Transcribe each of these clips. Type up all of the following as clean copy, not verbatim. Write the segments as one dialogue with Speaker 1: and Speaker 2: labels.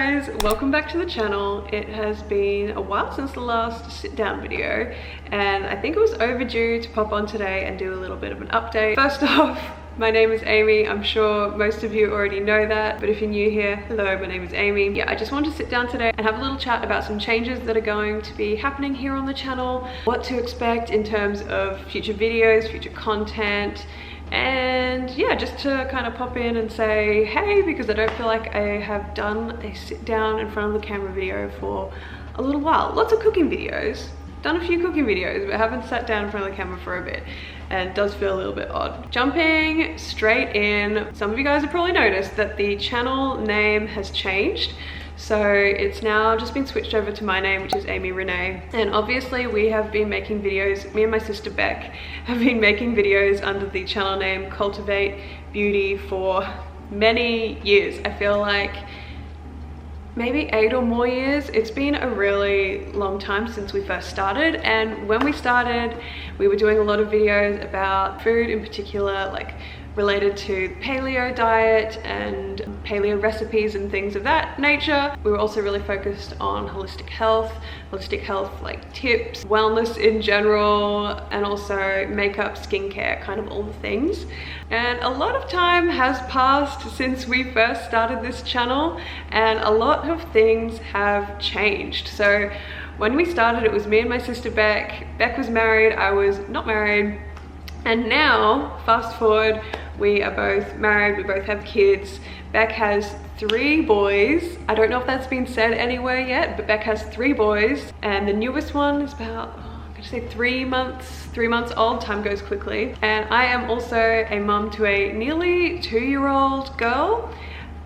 Speaker 1: guys, welcome back to the channel. It has been a while since the last sit down video and I think it was overdue to pop on today and do a little bit of an update. First off, my name is Amy. I'm sure most of you already know that, but if you're new here, hello, my name is Amy. Yeah, I just wanted to sit down today and have a little chat about some changes that are going to be happening here on the channel, what to expect in terms of future videos, future content, and yeah, just to kind of pop in and say hey, because I don't feel like I have done a sit down in front of the camera video for a little while. Lots of cooking videos, done a few cooking videos, but haven't sat down in front of the camera for a bit, and it does feel a little bit odd. Jumping straight in, some of you guys have probably noticed that the channel name has changed. So it's now just been switched over to my name, which is Amy Rene. And obviously we have been making videos, me and my sister Beck have been making videos under the channel name Cultivate Beauty for many years. I feel like maybe 8 or more years. It's been a really long time since we first started, and when we started we were doing a lot of videos about food in particular, like related to paleo diet and paleo recipes and things of that nature. We were also really focused on holistic health like tips, wellness in general, and also makeup, skincare, kind of all the things. And a lot of time has passed since we first started this channel and a lot of things have changed. So when we started, it was me and my sister Beck. Beck was married, I was not married. And now, fast forward, we are both married, we both have kids. Beck has 3 boys. I don't know if that's been said anywhere yet, but Beck has 3 boys. And the newest one is about, I'm gonna say 3 months old. Time goes quickly. And I am also a mum to a nearly 2-year-old girl,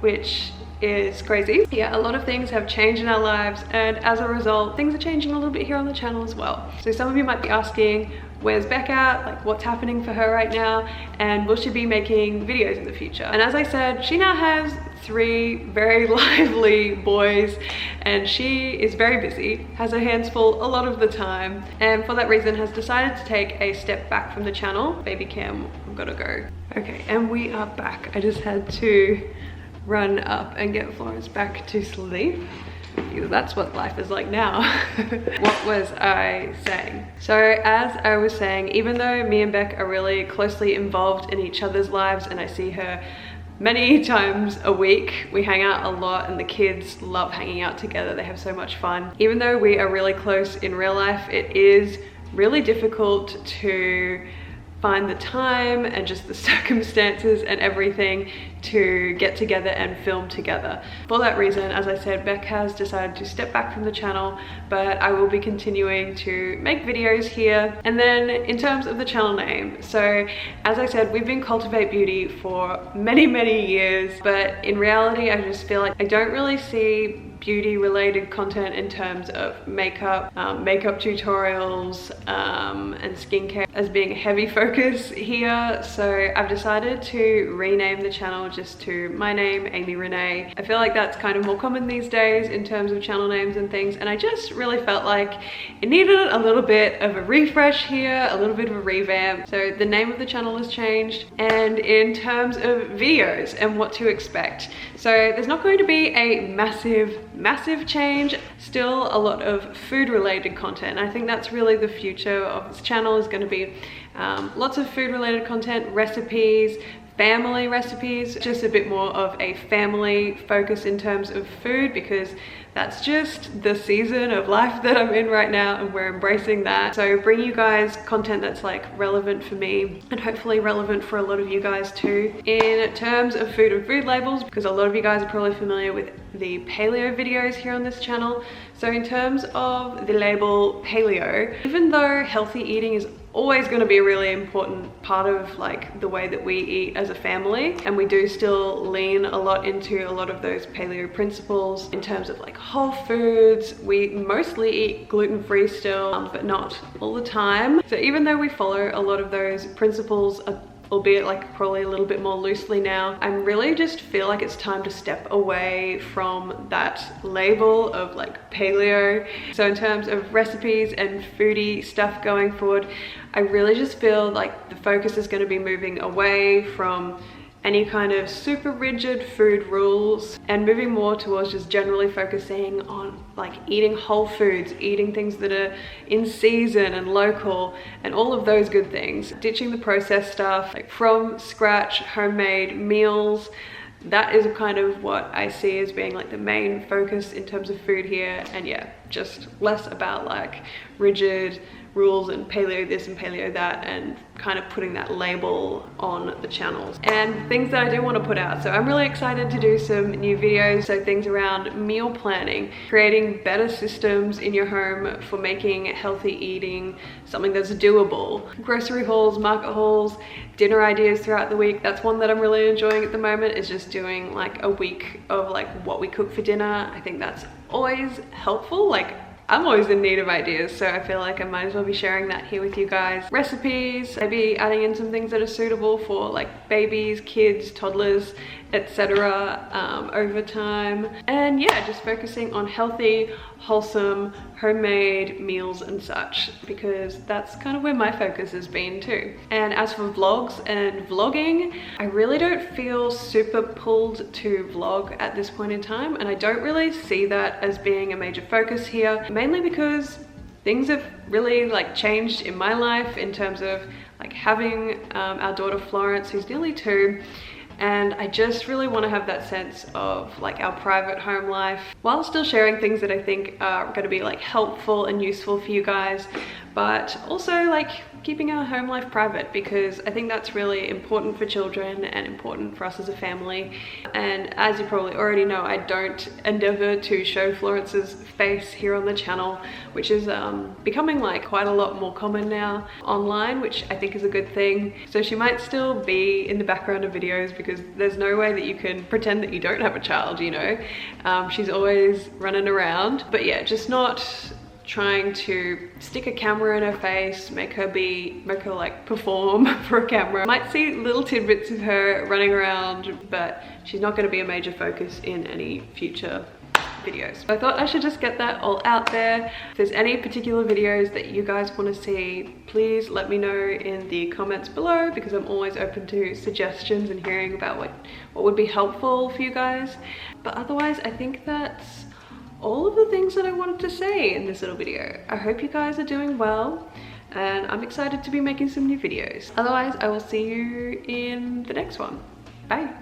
Speaker 1: which is crazy. Yeah, a lot of things have changed in our lives, and as a result, things are changing a little bit here on the channel as well. So some of you might be asking, where's Beck at? Like, what's happening for her right now? And will she be making videos in the future? And as I said, she now has 3 very lively boys, and she is very busy, has her hands full a lot of the time, and for that reason has decided to take a step back from the channel. Baby cam, I've gotta go. Okay, and we are back. I just had to run up and get Florence back to sleep. That's what life is like now. What was I saying? So as I was saying, even though me and Beck are really closely involved in each other's lives and I see her many times a week, we hang out a lot and the kids love hanging out together. They have so much fun. Even though we are really close in real life, it is really difficult to find the time and just the circumstances and everything to get together and film together. For that reason, as I said, Beck has decided to step back from the channel, but I will be continuing to make videos here. And then in terms of the channel name, so as I said, we've been Cultivate Beauty for many years, but in reality I just feel like I don't really see beauty related content in terms of makeup, makeup tutorials, and skincare as being a heavy focus here. So I've decided to rename the channel just to my name, Amy Rene. I feel like that's kind of more common these days in terms of channel names and things, and I just really felt like it needed a little bit of a refresh here, a little bit of a revamp. So the name of the channel has changed, and in terms of videos and what to expect, so there's not going to be a massive change. Still a lot of food related content. I think that's really the future of this channel, is going to be lots of food related content, recipes, family recipes, just a bit more of a family focus in terms of food, because that's just the season of life that I'm in right now and we're embracing that. So bring you guys content that's like relevant for me and hopefully relevant for a lot of you guys too. In terms of food and food labels, because a lot of you guys are probably familiar with the paleo videos here on this channel. So in terms of the label paleo, even though healthy eating is always going to be a really important part of like the way that we eat as a family, and we do still lean a lot into a lot of those paleo principles in terms of like whole foods. We mostly eat gluten-free still, but not all the time. So even though we follow a lot of those principles, albeit like probably a little bit more loosely now, I really just feel like it's time to step away from that label of like paleo. So in terms of recipes and foodie stuff going forward, I really just feel like the focus is going to be moving away from any kind of super rigid food rules and moving more towards just generally focusing on like eating whole foods, eating things that are in season and local and all of those good things. Ditching the processed stuff, like from scratch homemade meals. That is kind of what I see as being like the main focus in terms of food here. And yeah, just less about like rigid rules and paleo this and paleo that, and kind of putting that label on the channels and things that I do want to put out. So I'm really excited to do some new videos. So things around meal planning, creating better systems in your home for making healthy eating something that's doable, grocery hauls, market hauls, dinner ideas throughout the week. That's one that I'm really enjoying at the moment, is just doing like a week of like what we cook for dinner. I think that's always helpful. Like I'm always in need of ideas, so I feel like I might as well be sharing that here with you guys. Recipes, maybe adding in some things that are suitable for like babies, kids, toddlers, etc. Over time. And yeah, just focusing on healthy, wholesome, homemade meals and such, because that's kind of where my focus has been too. And as for vlogs and vlogging, I really don't feel super pulled to vlog at this point in time, and I don't really see that as being a major focus here, mainly because things have really like changed in my life in terms of like having our daughter Florence, who's nearly 2, and I just really want to have that sense of like our private home life while still sharing things that I think are going to be like helpful and useful for you guys, but also like keeping our home life private, because I think that's really important for children and important for us as a family. And as you probably already know, I don't endeavor to show Florence's face here on the channel, which is becoming like quite a lot more common now online, which I think is a good thing. So she might still be in the background of videos, because there's no way that you can pretend that you don't have a child, you know. She's always running around, but yeah, just not trying to stick a camera in her face, make her like perform for a camera. Might see little tidbits of her running around, but she's not going to be a major focus in any future videos. So I thought I should just get that all out there. If there's any particular videos that you guys want to see, please let me know in the comments below, because I'm always open to suggestions and hearing about what would be helpful for you guys. But otherwise, I think that's all of the things that I wanted to say in this little video. I hope you guys are doing well, and I'm excited to be making some new videos. Otherwise, I will see you in the next one. Bye.